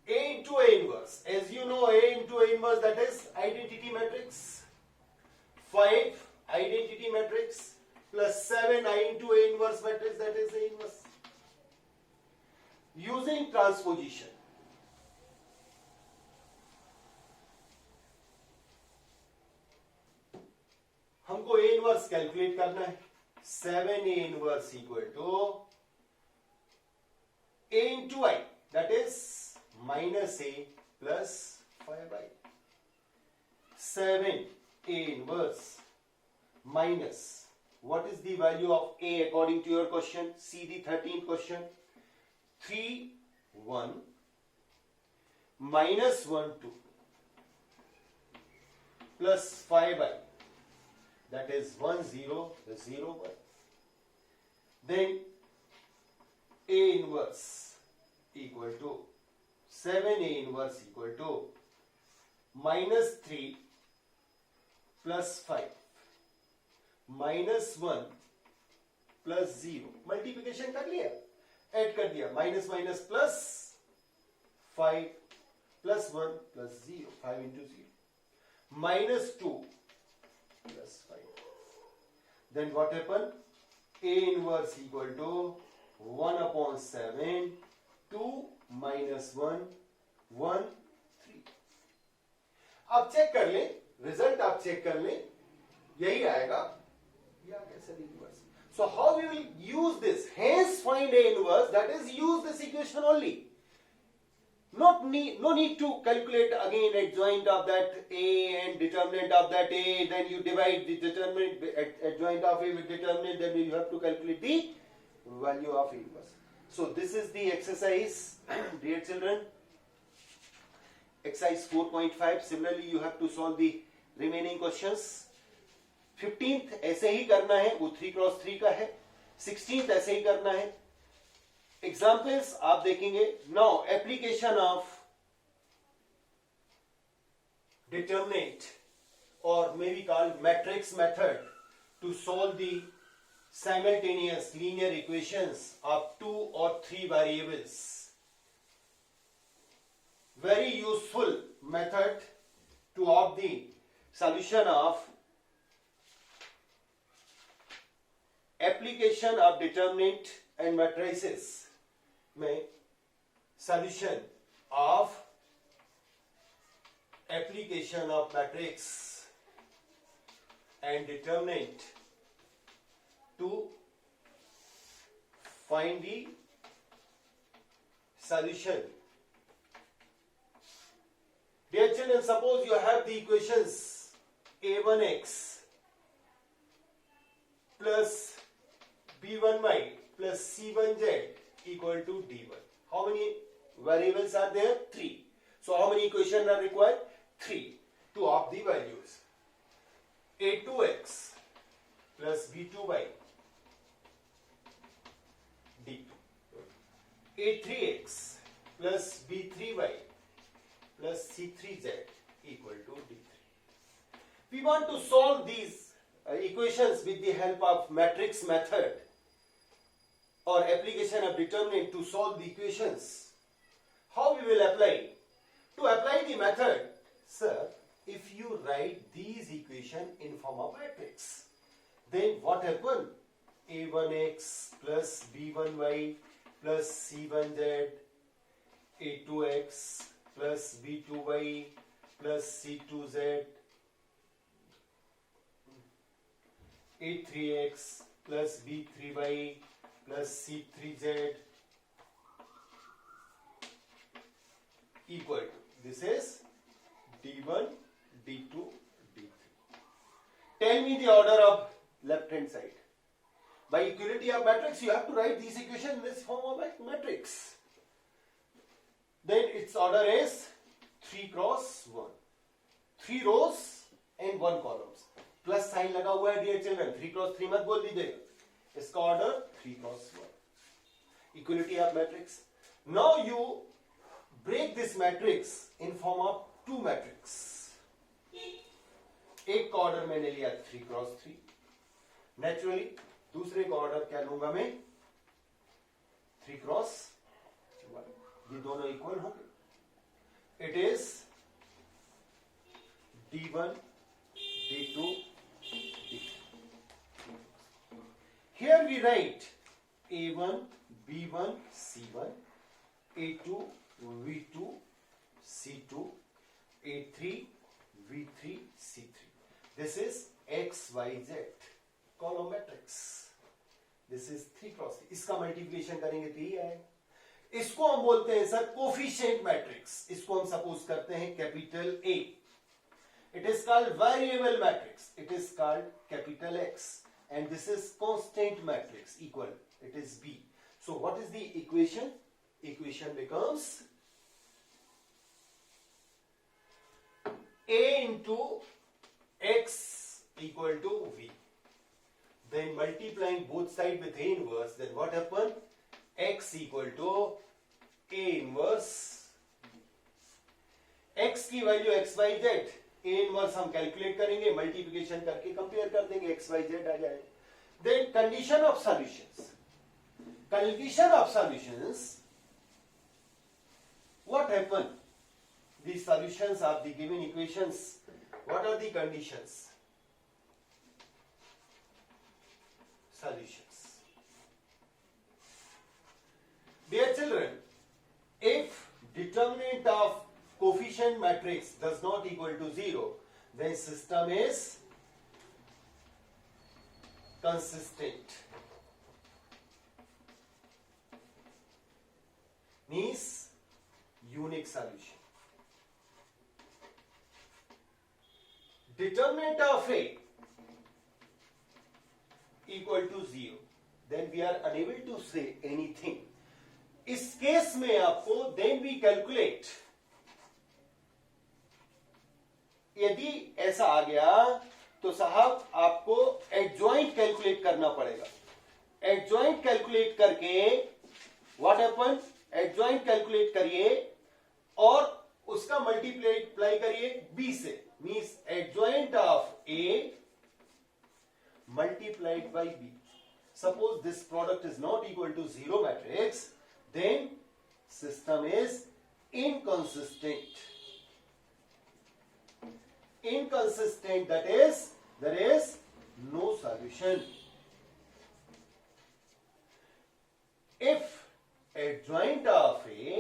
A into A inverse, as you know, A into A inverse, that is identity matrix. 5 identity matrix plus 7I into A inverse matrix, that is A inverse. Using transposition, हमको A inverse calculate करना है. 7A inverse equal to A into I, that is minus A plus 5I. 7A inverse minus, what is the value of A according to your question? See the 13th question. 3 1 minus 1 2 plus 5I, that is 1 0 0 1. Then A inverse equal to 7A inverse equal to minus 3 plus 5 minus 1 plus 0. Multiplication कर लिया, add कर दिया, minus minus plus 5 plus 1 plus 0, 5 into 0, minus 2 plus 5. Then what happened? A inverse equal to 1 upon 7, 2 minus 1, 1 3. आप check कर लें, result आप check कर लें, यही आएगा. या कैसे inverse? So how we will use this? Hence find A inverse, that is use this equation only. No need to calculate again adjoint of that A and determinant of that A, then you divide the determinant adjoint of A with determinant, then you have to calculate the value of A inverse. So this is the exercise, dear children, exercise 4.5. Similarly you have to solve the remaining questions. 15th ऐसे ही करना है, वो 3 cross 3 का है. 16th ऐसे ही करना है. Examples आप देखेंगे. Now application of determinant or maybe called matrix method to solve the simultaneous linear equations of 2 or 3 variables. Very useful method to opt the solution of application of determinant and matrices में solution of application of matrix and determinant to find the solution. Dear children, suppose you have the equations a1x plus b1y plus c1z equal to d1. How many variables are there? 3. So how many equations are required? 3 to opt the values. a2x plus b2y d2. a3x plus b3y plus c3z equal to d3. We want to solve these equations with the help of matrix method or application of determinant to solve the equations. How we will apply? To apply the method, sir, if you write these equations in form of matrix, then what happen? a1x plus b1y plus c1z, a2x plus b2y plus c2z, a3x plus b3y plus c3z equal to, this is D1, D2, D3. Tell me the order of left hand side. By equality of matrix, you have to write these equations in this form of a matrix. Then its order is 3 cross 1. 3 rows and 1 columns. Plus sign लगा हुआ है dear children, 3 cross 3 मत बोल दीजिएगा, इसका order 3 cross 1. Equality of matrix. Now you break this matrix in form of 2 matrix. एक का order मैंने लिया 3 क्रॉस 3. नेचुरली दूसरे का ऑर्डर क्या लूंगा मैं, 3 क्रॉस 1. ये दोनों इक्वल होंगे. It is D1, D2, D3. Here we write A1, B1, C1, A2, V2, C2, A3, V3, C3. This is X, Y, Z column matrix. This is 3 cross 3. इसका multiplication करेंगे तो ये आएगा. इसको हम बोलते हैं सर कोफिशिएंट मैट्रिक्स. इसको हम सपोज करते हैं capital A. It is called variable matrix. It is called capital X. And this is constant matrix equal. It is B. So what is the equation? Equation becomes A into X equal to V. Then multiplying both sides with A inverse. Then what happen? X equal to A inverse. X की value X by Z. A inverse हम calculate करेंगे, multiplication करके compare कर देंगे, X Y Z आ जाए. Then condition of solutions. Condition of solutions, what happen? The solutions of the given equations, what are the conditions? Solutions. Dear children, if determinant of coefficient matrix does not equal to 0, then system is consistent. Means unique solution. Determinant of A equal to 0, then we are unable to say anything. इस case में आपको then we calculate. यदि ऐसा आ गया तो साहब आपको adjoint calculate करना पड़ेगा. एडजॉइंट कैलकुलेट करके व्हाट हैपन? एडजॉइंट कैलकुलेट करिए और उसका मल्टीप्लाई करिए बी से. Means adjoint of A multiplied by B. Suppose this product is not equal to 0 matrix, then system is inconsistent. Inconsistent, that is, there is no solution. If adjoint of A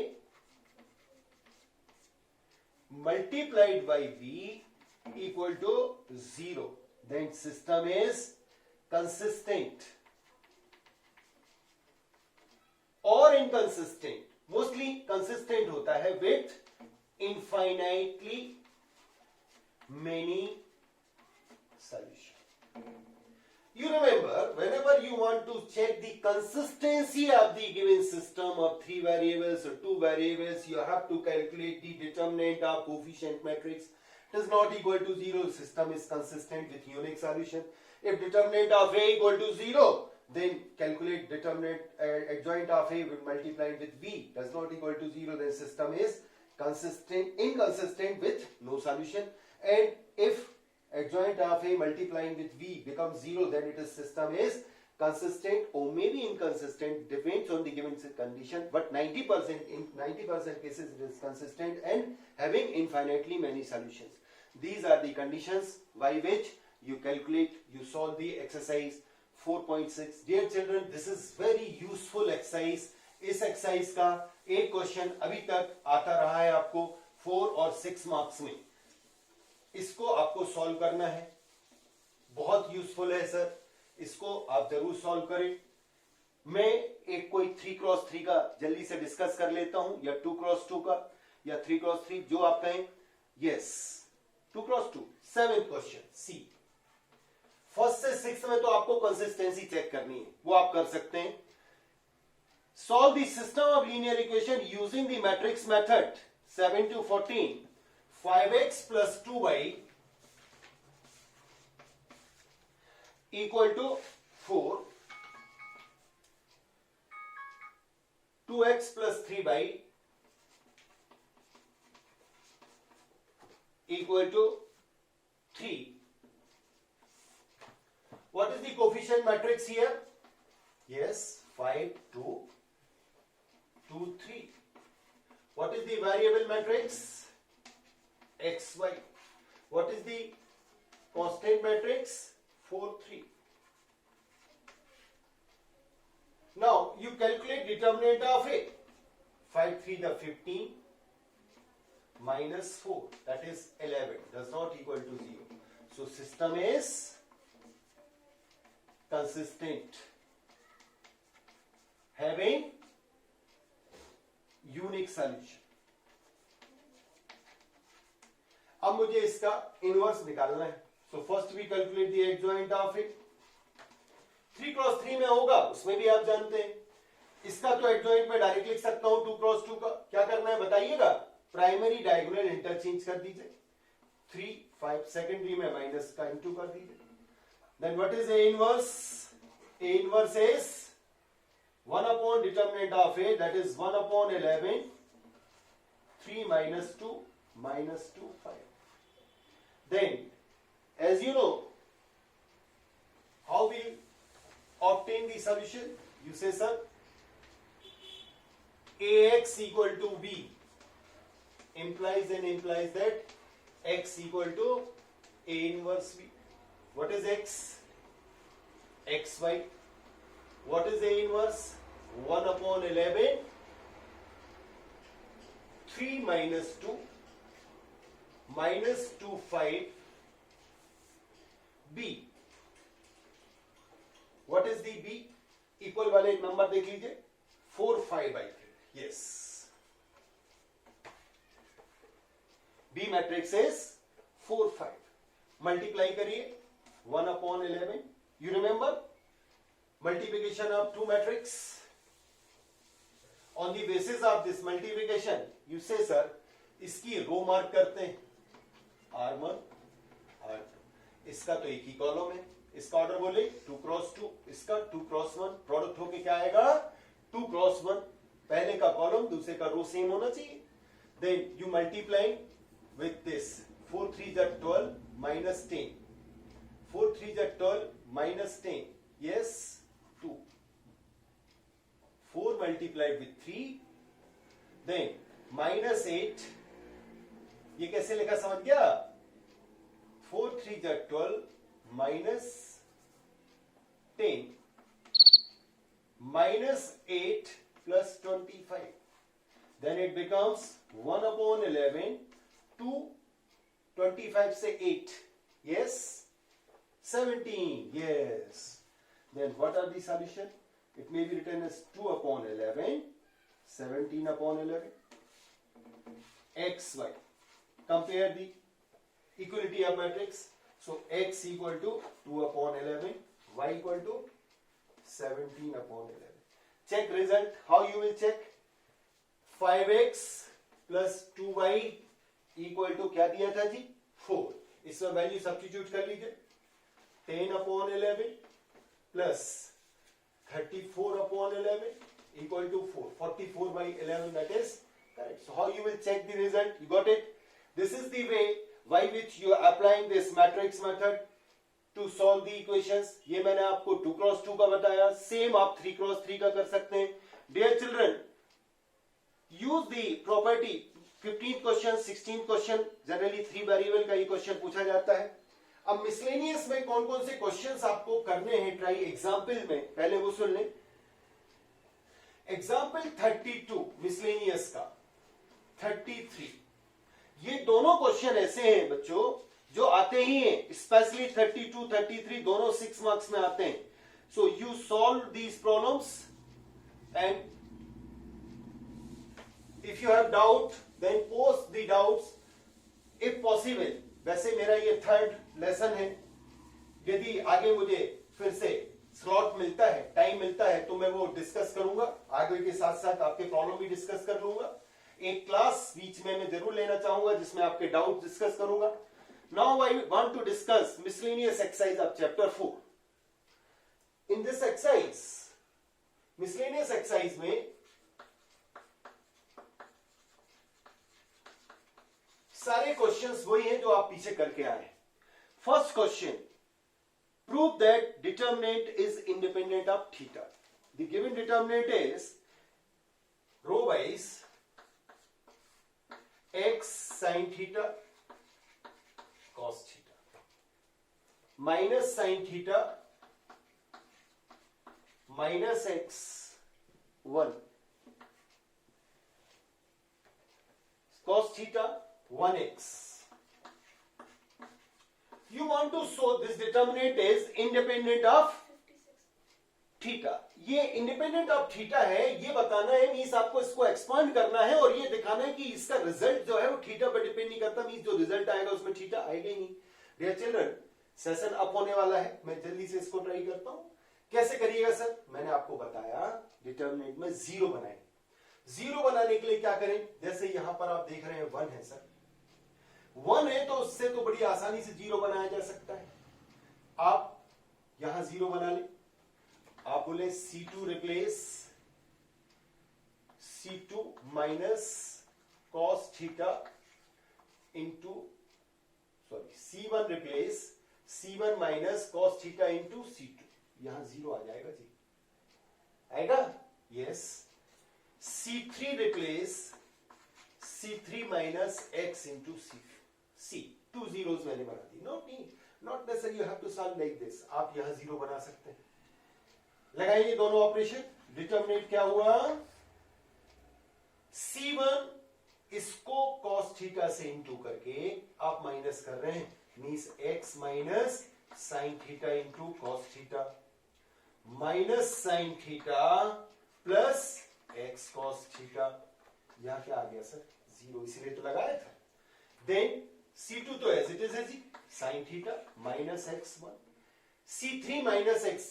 multiplied by B equal to 0, then system is consistent or inconsistent. Mostly consistent होता है with infinitely many solutions. You remember, whenever you want to check the consistency of the given system of 3 variables or 2 variables, you have to calculate the determinant of coefficient matrix. It is not equal to 0, system is consistent with unique solution. If determinant of A equal to 0, then calculate determinant adjoint of A with multiplied with B does not equal to 0, then system is inconsistent with no solution. And if adjoint of A multiplying with B becomes 0, then it is system is consistent or maybe inconsistent, depends on the given condition, but 90% in 90% cases it is consistent and having infinitely many solutions. These are the conditions by which you calculate, you solve the exercise 4.6. Dear children, this is very useful exercise. इस exercise का एक question अभी तक आता रहा है आपको 4 और 6 मार्क्स में. इसको आपको सॉल्व करना है. बहुत यूजफुल है सर, इसको आप जरूर सॉल्व करें. मैं एक कोई 3 क्रॉस 3 का जल्दी से डिस्कस कर लेता हूं, या 2 क्रॉस 2 का, या 3 क्रॉस 3, जो आप कहें. यस 2x2 7th क्वेश्चन सी। फर्स्ट से सिक्स में तो आपको कंसिस्टेंसी चेक करनी है, वो आप कर सकते हैं। Solve the system of linear equation using the matrix method 7 to 14 5x plus 2y equal to 4 2x plus 3y equal to 3. What is the coefficient matrix here? Yes, 5 2 2 3. What is the variable matrix? XY. What is the constant matrix? 4 3. Now you calculate determinant of A. 5 3 the 15 minus 4 that is 11 does not equal to 0. So system is consistent, having unique solution. अब मुझे इसका inverse निकालना है। So first we calculate the adjoint of it. 3x3 में होगा, उसमें भी आप जानते हैं। इसका तो एडजॉइंट में डायरेक्ट लिख सकता हूं 2x2 का। क्या करना है बताइएगा, प्राइमरी डायगोनल इंटरचेंज कर दीजिए। 3 5 सेकेंडरी में माइनस का इंटू कर दीजिए। Then what is A inverse? A inverse is 1 upon determinant of A, that is 1 upon 11 3 minus 2 minus 2 5. Then as you know, how we obtain the solution? You say, sir, AX equal to B implies that X equal to A inverse B. What is X? XY. What is A inverse? 1 upon 11 3 minus 2 minus 2 5 B. What is the B? Equal वाले एक number देख लीजिए 4 5 by 3. Yes. B matrix is 4 5. Multiply करिए 1 upon 11. You remember? Multiplication of two matrix. On the basis of this multiplication, you say, sir, इसकी रो mark करते हैं R1 R2. इसका तो एक ही कॉलम है, इसका ऑर्डर बोले 2x2, इसका 2x1, प्रोडक्ट होके क्या आएगा 2x1. पहले का कॉलम दूसरे का रो सेम होना चाहिए. Then you multiply with this 4 3 is 12 minus 10. 4 3 is 12 minus 10. Yes. 2 4 multiplied with 3, then minus 8. ये कैसे लिखा समझ गया? 4 3 is 12 minus 10 minus 8 plus 25. Then it becomes 1 upon 11 2 25 से 8. Yes, 17. Yes. Then what are the solution? It may be written as 2 upon 11, 17 upon 11, xy. Compare the equality of matrix. So x equal to 2 upon 11, y equal to 17 upon 11. Check result. How you will check? 5x plus 2y equal to क्या दिया था जी? 4. इसमें value substitute कर लीजिए. 10 upon 11 plus 34 upon 11 equal to 4. 44 by 11, that is correct. So how you will check the result? You got it? This is the way by which you are applying this matrix method to solve the equations. ये मैंने आपको 2x2 का बताया. Same आप 3x3 का कर सकते हैं. Dear children, use the property. 15th question, 16th question, generally 3 variable का ये क्वेश्चन पूछा जाता है. अब मिसलेनियस में कौन कौन से क्वेश्चंस आपको करने हैं ट्राई एग्जाम्पल में, पहले वो सुन लें. एग्जाम्पल 32 मिसलेनियस का, 33, ये दोनों क्वेश्चन ऐसे हैं बच्चों जो आते ही हैं, स्पेशली 32 33 दोनों 6 मार्क्स में आते हैं. So you solve these problems and if you have doubt then post the doubts if possible, वैसे मेरा ये थर्ड लेसन है, यदि आगे मुझे फिर से स्लॉट मिलता है, टाइम मिलता है, तो मैं वो डिस्कस करूंगा, आगे के साथ साथ आपके प्रॉब्लम भी डिस्कस कर लूंगा। एक क्लास बीच में मैं जरूर लेना चाहूंगा जिसमें आपके डाउट डिस्कस करूंगा। Now I want to discuss miscellaneous exercise of chapter 4। In this exercise, miscellaneous exercise में सारे क्वेश्चंस वही हैं जो आप पीछे करके आए। First question, prove that determinant is independent of theta. The given determinant is row wise x sin theta cos theta minus sin theta minus x 1 cos theta 1x. You want to show this determinant is independent of theta. ये independent of theta है, ये बताना है, means आपको इसको expand करना है और ये दिखाना है कि इसका रिजल्ट जो है वो थीटा पर डिपेंड नहीं करता, मींस जो रिजल्ट आएगा उसमें थीटा आएगा ही नहीं। डियर चिल्ड्रन, सेशन अप होने वाला है, मैं जल्दी से इसको ट्राई करता हूं। कैसे करिएगा सर? मैंने आपको बताया डिटर्मिनेंट में जीरो बनाए। जीरो बनाने के लिए क्या करें? जैसे यहां पर आप देख रहे हैं 1 है सर, 1 है तो उससे तो बड़ी आसानी से जीरो बनाया जा सकता है। आप यहां जीरो बना ले, आप बोले C2 replace C2 minus cos theta into C1 replace C1 minus cos theta into C2। यहां जीरो आ जाएगा जी, आएगा? Yes. C3 replace C3 minus x into C, 2 zeros मैंने बना दी। Not necessary you have to solve like this, आप यहां जीरो बना सकते हैं। लगाइए दोनों ऑपरेशन, डिटर्मिनेंट क्या हुआ? C1 इसको cos थीटा से इंटू करके आप माइनस कर रहे हैं, means x minus sine theta into cos theta minus sine theta plus x cos theta. यहां क्या आ गया सर? जीरो, इसीलिए तो लगाया था। देन C2 तो एज इट इज है जी, sine theta minus x1, C3 minus x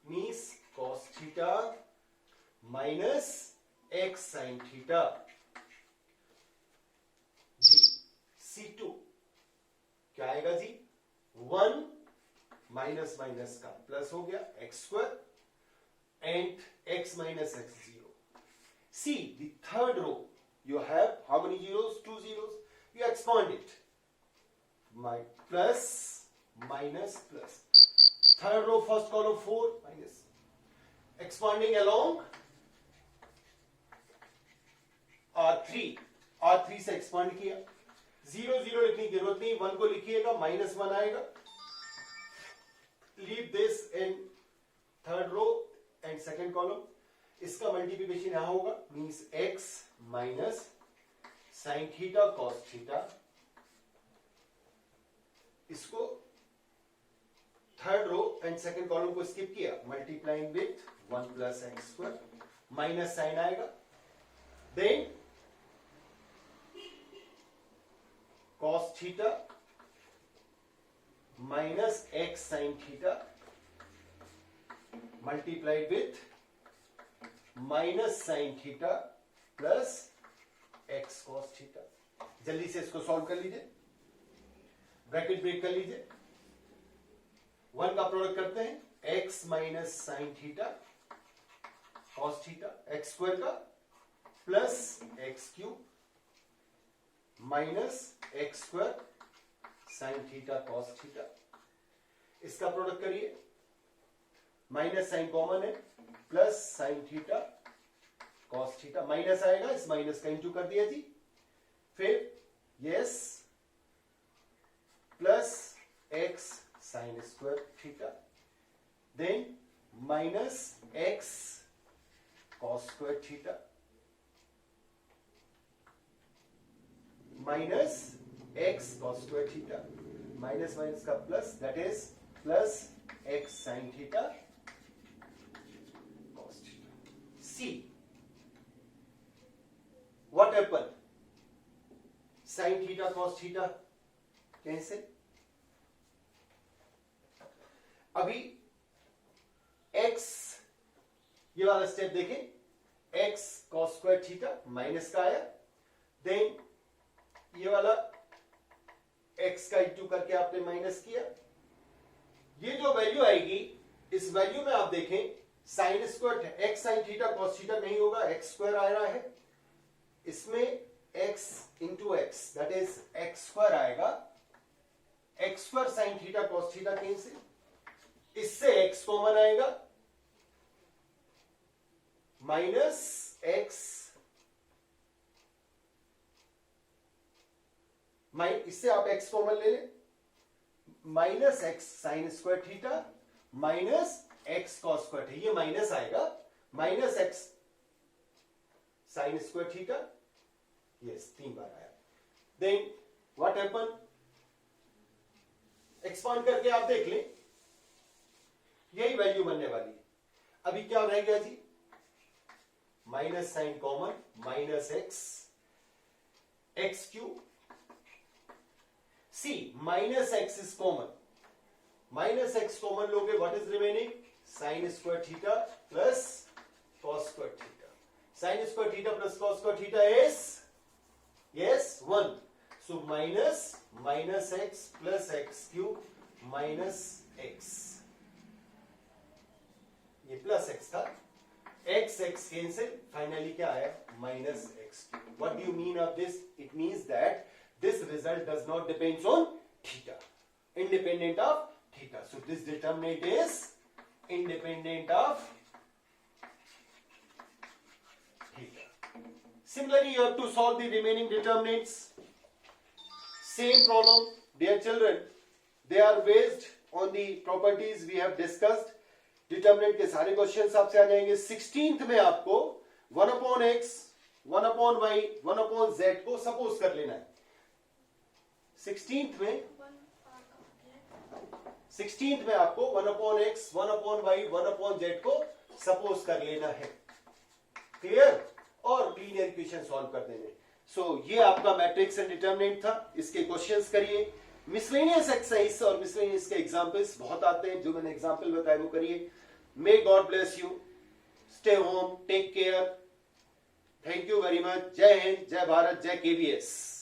means cos theta minus x sine theta जी। C2 क्या आएगा जी? 1 माइनस माइनस का प्लस हो गया x square and x minus x 0। See the third row, you have how many zeros? 2 zeros. You expand it, my plus minus plus. Third row, first column 4 minus, expanding along R3 से expand किया, 0 0 लिखने की जरूरत नहीं, 1 को लिखिएगा, minus 1 आएगा। Leave this in third row and second column, इसका मल्टीप्लिकेशन यहां होगा, means x minus sine theta cos theta. इसको third row and second column को स्किप किया, multiplying with 1 plus x square, minus sine आएगा, then cos theta minus x sine theta multiplied with minus sine theta plus x cos theta. जल्दी से इसको solve कर लीजिए, bracket break कर लीजिए, 1 का प्रोडक्ट करते हैं, x minus sine theta cos theta x square का plus x cube minus x square sine theta cos theta. इसका प्रोडक्ट करिए, माइनस साइन कॉमन है, plus sine theta cos theta, minus आएगा, इस माइनस का इंटू कर दिया जी, फिर yes plus x sine square theta, then minus x cos square theta minus x cos square theta, minus minus का plus, that is plus x sine theta cos theta. See what happen? Sign theta cos theta cancel. अभी x, ये वाला step देखें, x cos square theta minus का आया, then ये वाला x का इनटू करके आपने माइनस किया। ये जो वैल्यू आएगी, इस वैल्यू में आप देखें sine square x sine theta cos theta नहीं होगा, x स्क्वायर आ रहा है, इसमें x into x that is x square आएगा, x square sine theta cos theta cancel, इससे x कॉमन आएगा, माइनस x, इससे आप x कॉमन ले लें, minus x sine square theta minus x cos square theta, ये माइनस आएगा, minus x sine square theta, yes 3 बार आया। देन व्हाट हैपन, एक्सपांड करके आप देख लें, यही वैल्यू बनने वाली है। अभी क्या रह गया जी, minus sine common, minus x cube, see minus x is common, minus x common लोगे, what is remaining, sine square theta plus cos square theta, sine square theta plus cos square theta is yes 1, so minus x plus x cube minus x, ये plus x था, x cancel, finally क्या आया, minus x cube. What do you mean of this, it means that this result does not depends on theta, independent of theta, so this determinant is independent of theta. Similarly, you have to solve the remaining determinants. Same problem, dear children, they are based on the properties we have discussed. Determinant के सारे questions आपसे आ जाएंगे। 16th में आपको 1 upon x, 1 upon y, 1 upon z को suppose कर लेना है। 16th में आपको 1 upon x, 1 upon y, 1 upon z को सपोज कर लेना है, क्लियर, और लीनियर इक्वेशन सॉल्व कर देने। सो ये आपका मैट्रिक्स एंड डिटरमिनेंट था, इसके क्वेश्चंस करिए। मिसलेनियस एक्सरसाइज और मिसलेनियस के एग्जांपल्स बहुत आते हैं, जो मैंने एग्जांपल बताए वो करिए। May God bless you, stay home, take care, thank you very much, जय हिंद, जय भारत, जय केवीएस।